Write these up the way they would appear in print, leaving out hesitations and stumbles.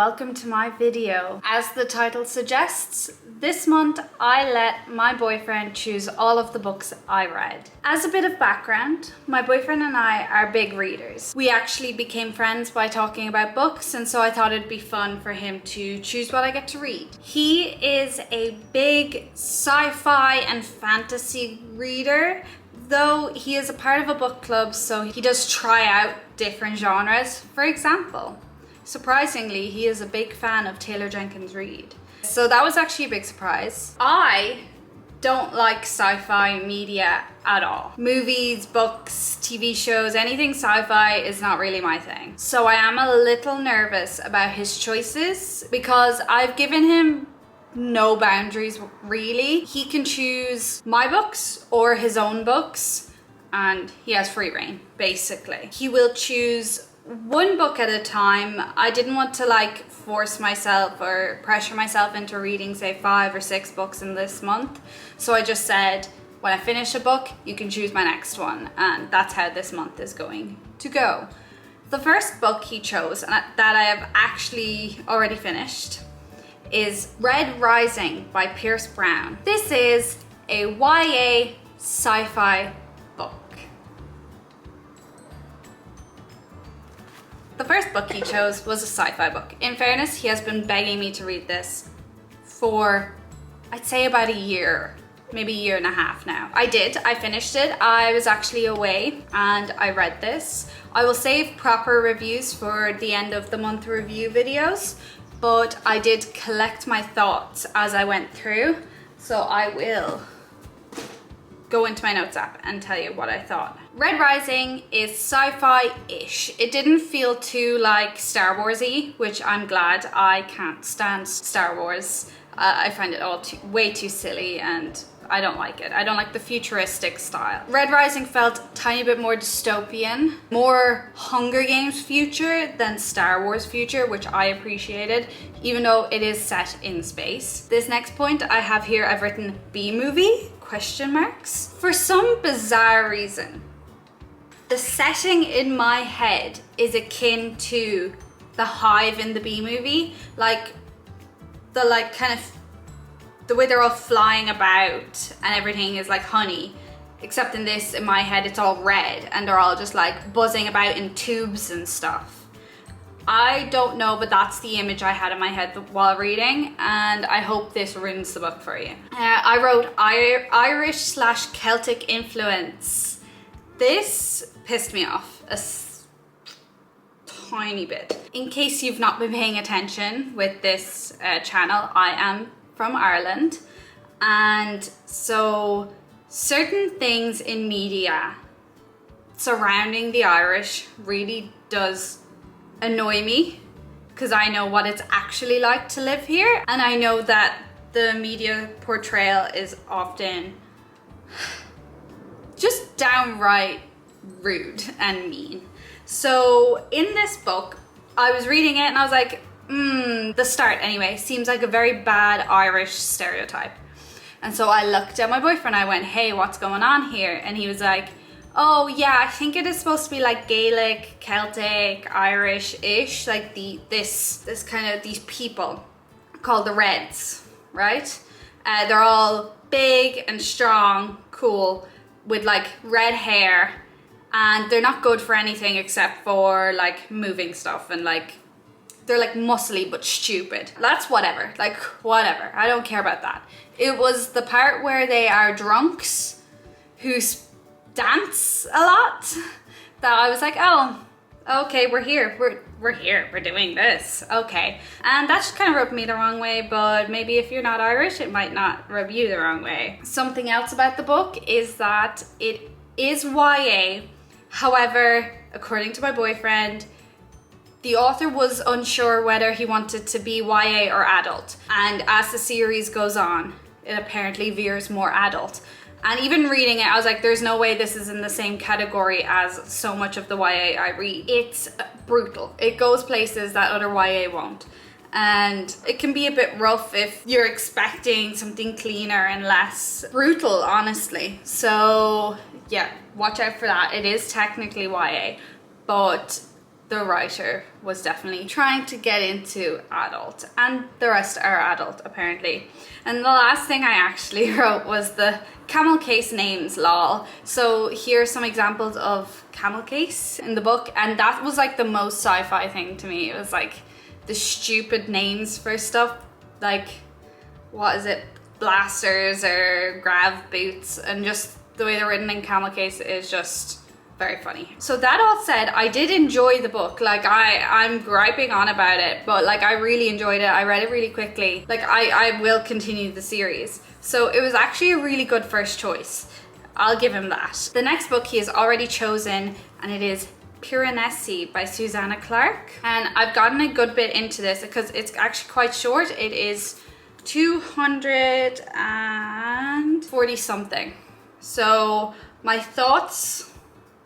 welcome to my video. As the title suggests, this month I let my boyfriend choose all of the books I read. As a bit of background, my boyfriend and I are big readers. We actually became friends by talking about books, and so I thought it'd be fun for him to choose what I get to read. He is a big sci-fi and fantasy reader, though he is a part of a book club, so he does try out different genres. For example, surprisingly, he is a big fan of Taylor Jenkins Reid. So that was actually a big surprise. I don't like sci-fi media at all. Movies, books, TV shows, anything sci-fi is not really my thing. So I am a little nervous about his choices because I've given him no boundaries really. He can choose my books or his own books and he has free reign, basically. He will choose one book at a time. I didn't want to force myself or pressure myself into reading say 5 or 6 books in this month. So I just said, when I finish a book, you can choose my next one. And that's how this month is going to go. The first book he chose, and that I have actually already finished, is Red Rising by Pierce Brown. This is a YA sci-fi book. The first book he chose was a sci-fi book. In fairness, he has been begging me to read this for, I'd say, about a year, maybe a year and a half now. I finished it. I was actually away and I read this. I will save proper reviews for the end of the month review videos, but I did collect my thoughts as I went through. So I will go into my notes app and tell you what I thought. Red Rising is sci-fi-ish. It didn't feel too like Star Wars-y, which I'm glad. I can't stand Star Wars. I find it all way too silly and I don't like it. I don't like the futuristic style. Red Rising felt a tiny bit more dystopian, more Hunger Games future than Star Wars future, which I appreciated, even though it is set in space. This next point I have here, I've written B-movie, question marks. For some bizarre reason, the setting in my head is akin to the hive in the B-movie, the way they're all flying about and everything is like honey, except in this, in my head, it's all red and they're all just like buzzing about in tubes and stuff. I don't know, but that's the image I had in my head while reading, and I hope this ruins the book for you. I wrote Irish/Celtic influence. This pissed me off a tiny bit. In case you've not been paying attention with this channel, I am from Ireland, and so certain things in media surrounding the Irish really does annoy me because I know what it's actually like to live here, and I know that the media portrayal is often just downright rude and mean. So in this book, I was reading it and I was like, the start anyway seems like a very bad Irish stereotype. And so I looked at my boyfriend, I went, hey, what's going on here? And he was like, oh yeah, I think it is supposed to be like Gaelic, Celtic, Irish-ish, like this kind of, these people called the Reds, right? They're all big and strong, cool, with like red hair, and they're not good for anything except for like moving stuff, and they're like muscly but stupid. That's whatever, whatever. I don't care about that. It was the part where they are drunks who dance a lot that I was like, oh, okay, we're here. We're here, we're doing this, okay. And that just kind of rubbed me the wrong way, but maybe if you're not Irish, it might not rub you the wrong way. Something else about the book is that it is YA. However, according to my boyfriend, the author was unsure whether he wanted to be YA or adult. And as the series goes on, it apparently veers more adult. And even reading it, I was like, there's no way this is in the same category as so much of the YA I read. It's brutal. It goes places that other YA won't. And it can be a bit rough if you're expecting something cleaner and less brutal, honestly. So yeah, watch out for that. It is technically YA, but the writer was definitely trying to get into adult, and the rest are adult apparently. And the last thing I actually wrote was the camel case names, lol. So here are some examples of camel case in the book, and that was like the most sci-fi thing to me. It was like the stupid names for stuff, like, what is it, blasters or grav boots, and just the way they're written in camel case is just very funny. So that all said, I did enjoy the book. Like I'm griping on about it, but like I really enjoyed it. I read it really quickly. Like I will continue the series. So it was actually a really good first choice. I'll give him that. The next book he has already chosen, and it is Piranesi by Susanna Clarke. And I've gotten a good bit into this because it's actually quite short. It is 240 something. So my thoughts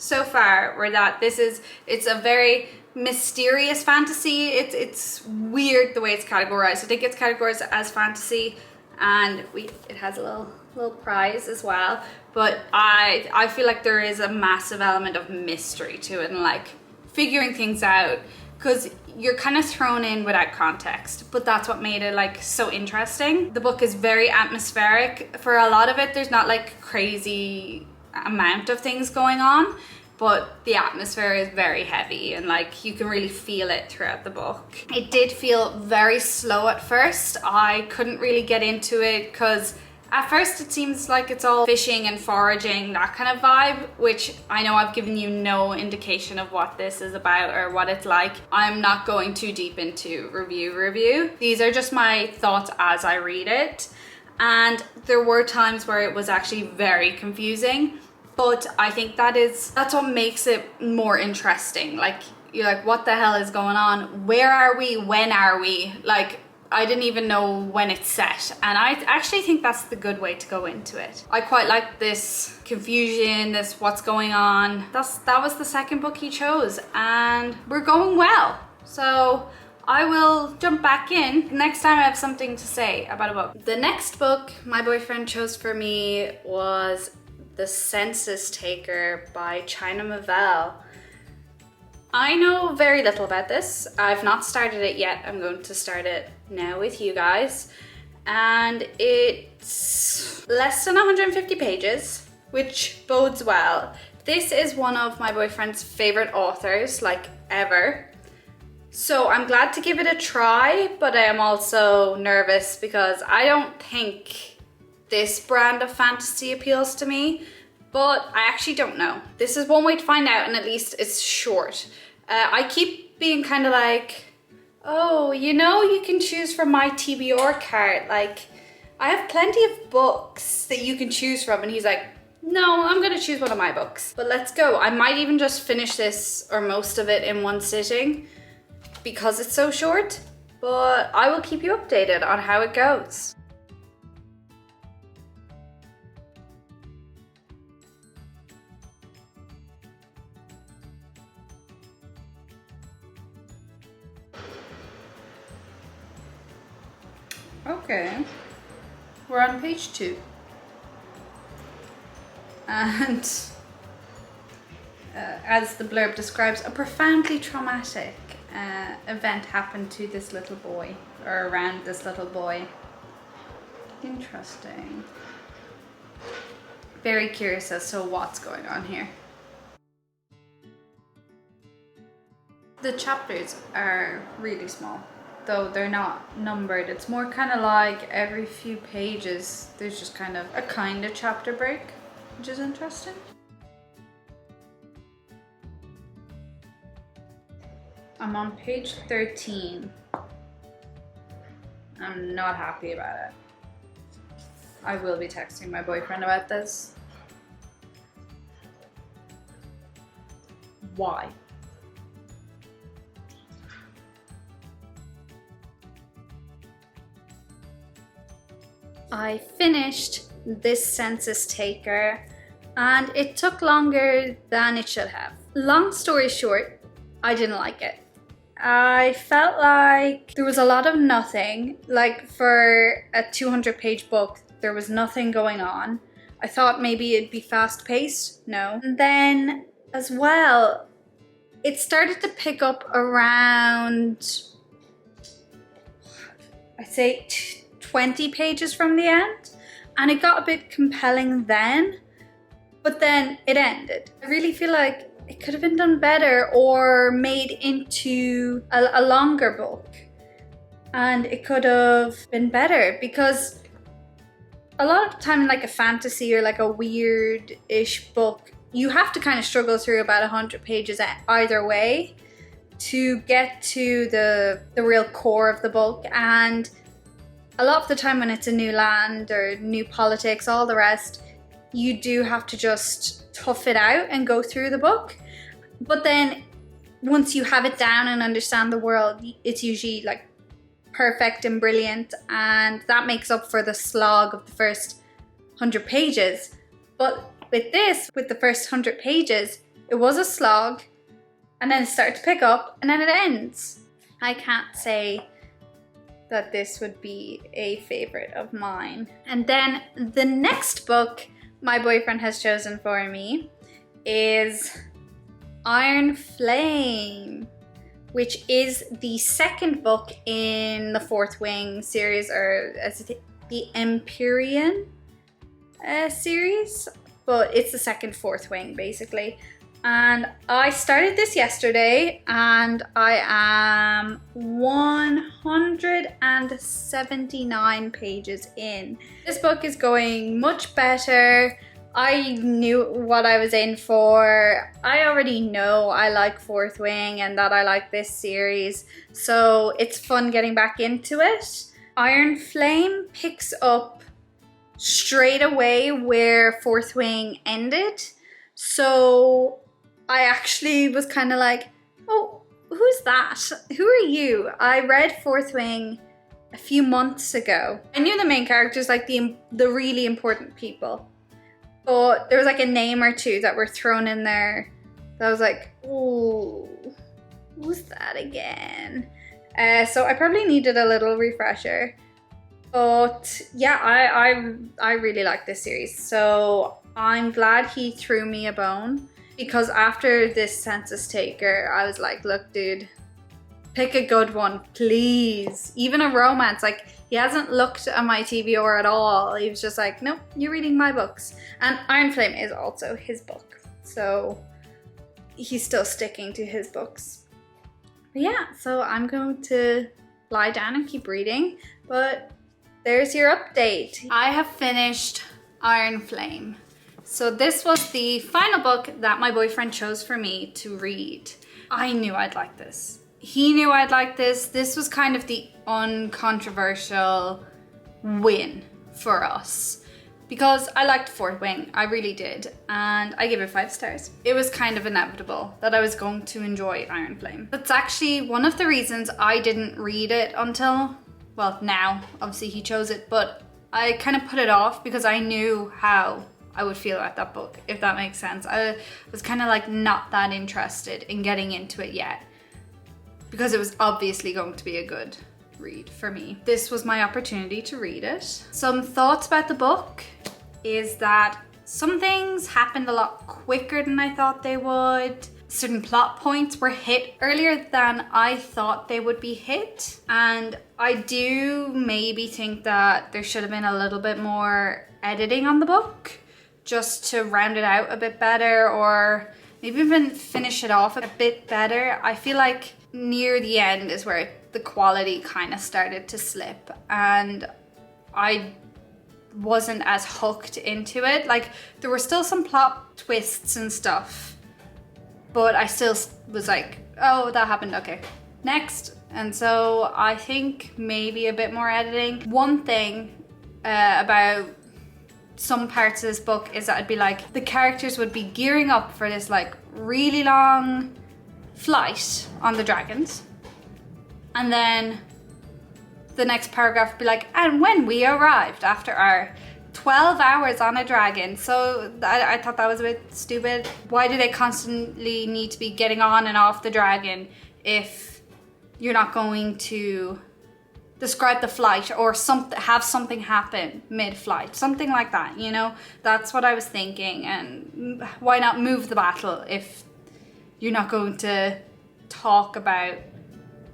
so far were that it's a very mysterious fantasy. It's weird the way it's categorized. I think it's categorized as fantasy, and it has a little prize as well. But I feel like there is a massive element of mystery to it, and like figuring things out, because you're kind of thrown in without context, but that's what made it like so interesting. The book is very atmospheric. For a lot of it, there's not like crazy amount of things going on, but the atmosphere is very heavy, and like you can really feel it throughout the book. It did feel very slow at first. I couldn't really get into it because at first it seems like it's all fishing and foraging, that kind of vibe, which I know I've given you no indication of what this is about or what it's like. I'm not going too deep into review. These are just my thoughts as I read it. And there were times where it was actually very confusing, but I think that's what makes it more interesting. Like, you're like, what the hell is going on? Where are we? When are we? Like, I didn't even know when it's set, and I actually think that's the good way to go into it. I quite like this confusion, this what's going on. That was the second book he chose, and we're going well. So I will jump back in next time I have something to say about a book. The next book my boyfriend chose for me was The Census Taker by China Miéville. I know very little about this. I've not started it yet. I'm going to start it now with you guys. And it's less than 150 pages, which bodes well. This is one of my boyfriend's favorite authors, like ever. So I'm glad to give it a try, but I am also nervous because I don't think this brand of fantasy appeals to me. But I actually don't know. This is one way to find out, and at least it's short. I keep being kind of like, oh, you know, you can choose from my TBR cart. Like, I have plenty of books that you can choose from. And he's like, no, I'm gonna choose one of my books. But let's go. I might even just finish this or most of it in one sitting because it's so short. But I will keep you updated on how it goes. Okay, we're on page 2, and as the blurb describes, a profoundly traumatic event happened to this little boy, or around this little boy. Interesting. Very curious as to what's going on here. The chapters are really small, though they're not numbered. It's more kind of like every few pages there's just kind of a chapter break, which is interesting. I'm on page 13. I'm not happy about it. I will be texting my boyfriend about this. Why? I finished this Census Taker, and it took longer than it should have. Long story short, I didn't like it. I felt like there was a lot of nothing. Like, for a 200-page book, there was nothing going on. I thought maybe it'd be fast-paced. No. And then, as well, it started to pick up around, I'd say 20 pages from the end, and it got a bit compelling then, but then it ended. I really feel like it could have been done better or made into a longer book, and it could have been better, because a lot of the time in like a fantasy or like a weird-ish book, you have to kind of struggle through about 100 pages either way to get to the real core of the book. And a lot of the time when it's a new land or new politics, all the rest, you do have to just tough it out and go through the book. But then once you have it down and understand the world, it's usually like perfect and brilliant, and that makes up for the slog of the first 100 pages. But with this, with the first 100 pages, it was a slog, and then it started to pick up, and then it ends. I can't say that this would be a favorite of mine. And then the next book my boyfriend has chosen for me is Iron Flame, which is the second book in the Fourth Wing series, or as the Empyrean series, but it's the second Fourth Wing basically. And I started this yesterday, and I am 179 pages in. This book is going much better. I knew what I was in for. I already know I like Fourth Wing and that I like this series, so it's fun getting back into it. Iron Flame picks up straight away where Fourth Wing ended, so I actually was kind of like, oh, who's that? Who are you? I read Fourth Wing a few months ago. I knew the main characters, like the really important people, but there was like a name or two that were thrown in there that I was like, ooh, who's that again? So I probably needed a little refresher. But yeah, I really like this series, so I'm glad he threw me a bone, because after this Census Taker, I was like, look dude, pick a good one, please. Even a romance. Like, he hasn't looked at my TBR at all. He was just like, nope, you're reading my books. And Iron Flame is also his book, so he's still sticking to his books. But yeah, so I'm going to lie down and keep reading, but there's your update. I have finished Iron Flame. So this was the final book that my boyfriend chose for me to read. I knew I'd like this. He knew I'd like this. This was kind of the uncontroversial win for us, because I liked Fourth Wing, I really did, and I gave it 5 stars. It was kind of inevitable that I was going to enjoy Iron Flame. That's actually one of the reasons I didn't read it until, well, now. Obviously he chose it, but I kind of put it off because I knew how I would feel about that book, if that makes sense. I was kind of like not that interested in getting into it yet, because it was obviously going to be a good read for me. This was my opportunity to read it. Some thoughts about the book is that some things happened a lot quicker than I thought they would. Certain plot points were hit earlier than I thought they would be hit. And I do maybe think that there should have been a little bit more editing on the book, just to round it out a bit better, or maybe even finish it off a bit better. I feel like near the end is where the quality kind of started to slip, and I wasn't as hooked into it. Like, there were still some plot twists and stuff, but I still was like, oh, that happened, okay, next. And so I think maybe a bit more editing. One thing about some parts of this book is that it'd be like the characters would be gearing up for this like really long flight on the dragons, and then the next paragraph would be like, and when we arrived after our 12 hours on a dragon. So I thought that was a bit stupid. Why do they constantly need to be getting on and off the dragon if you're not going to describe the flight, or have something happen mid-flight, something like that, you know? That's what I was thinking. And why not move the battle if you're not going to talk about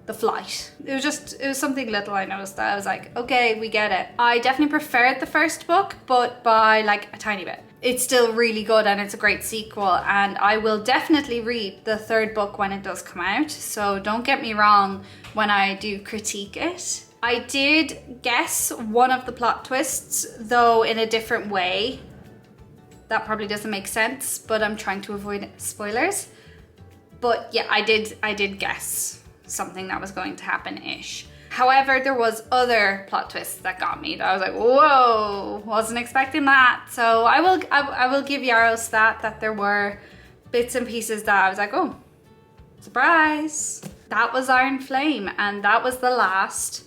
the flight. It was something little I noticed that I was like, okay, we get it. I definitely preferred the first book, but by like a tiny bit. It's still really good and it's a great sequel, and I will definitely read the third book when it does come out, so don't get me wrong when I do critique it. I did guess one of the plot twists, though in a different way. That probably doesn't make sense, but I'm trying to avoid spoilers. But yeah, I did guess something that was going to happen-ish. However, there was other plot twists that got me that I was like, whoa, wasn't expecting that. So I will give Yaros that there were bits and pieces that I was like, oh, surprise. That was Iron Flame, and that was the last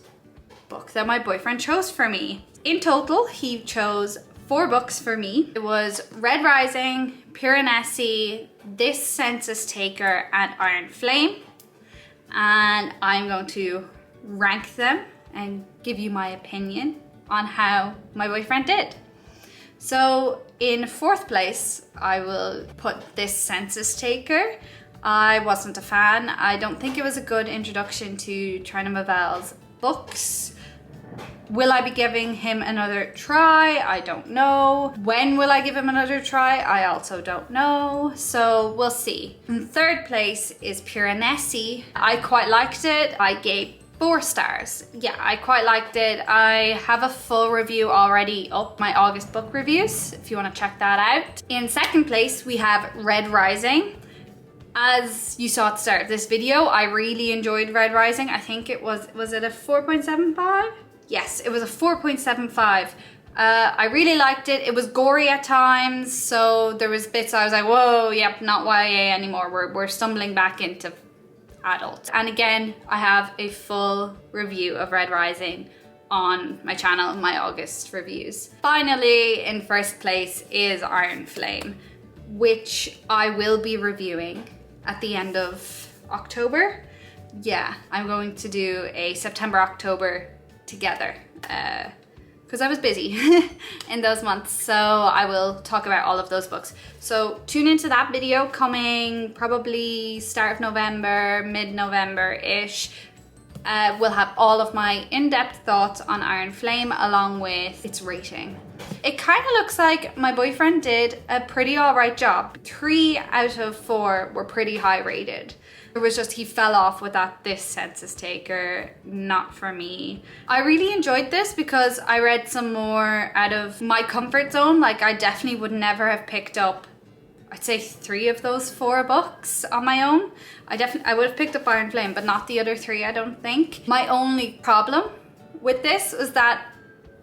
book that my boyfriend chose for me. In total, he chose 4 books for me. It was Red Rising, Piranesi, This Census Taker, and Iron Flame. And I'm going to rank them and give you my opinion on how my boyfriend did. So in 4th place, I will put This Census Taker. I wasn't a fan. I don't think it was a good introduction to Trina Mavel's books. Will I be giving him another try? I don't know. When will I give him another try? I also don't know. So we'll see. In 3rd place is Piranesi. I quite liked it. I gave 4 stars. Yeah, I quite liked it. I have a full review already up, my August book reviews, if you want to check that out. In 2nd place, we have Red Rising. As you saw at the start of this video, I really enjoyed Red Rising. I think it was it a 4.75? Yes, it was a 4.75. I really liked it. It was gory at times, so there was bits I was like, whoa, yep, not YA anymore. We're stumbling back into adult. And again, I have a full review of Red Rising on my channel, my August reviews. Finally, in 1st place is Iron Flame, which I will be reviewing at the end of October. Yeah, I'm going to do a September-October together because I was busy in those months, so I will talk about all of those books. So tune into that video coming probably start of November, mid-November-ish. We'll have all of my in-depth thoughts on Iron Flame along with its rating. It kind of looks like my boyfriend did a pretty alright job. 3 out of 4 were pretty high rated. It was just he fell off with This Census Taker, not for me. I really enjoyed this because I read some more out of my comfort zone. Like, I definitely would never have picked up, I'd say 3 of those 4 books on my own. I would have picked up Iron Flame, but not the other 3, I don't think. My only problem with this was that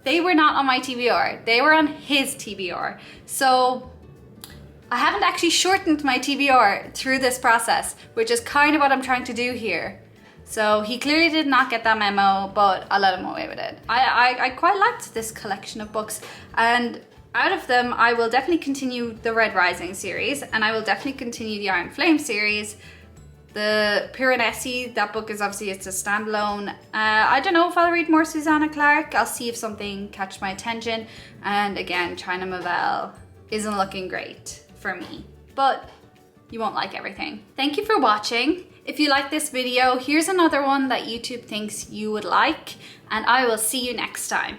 they were not on my TBR. They were on his TBR. So I haven't actually shortened my TBR through this process, which is kind of what I'm trying to do here. So he clearly did not get that memo, but I'll let him away with it. I quite liked this collection of books, and out of them, I will definitely continue the Red Rising series, and I will definitely continue the Iron Flame series. The Piranesi, that book is obviously, it's a standalone. I don't know if I'll read more Susanna Clarke. I'll see if something catches my attention. And again, Trina Mavel isn't looking great for me, but you won't like everything. Thank you for watching. If you like this video, here's another one that YouTube thinks you would like, and I will see you next time.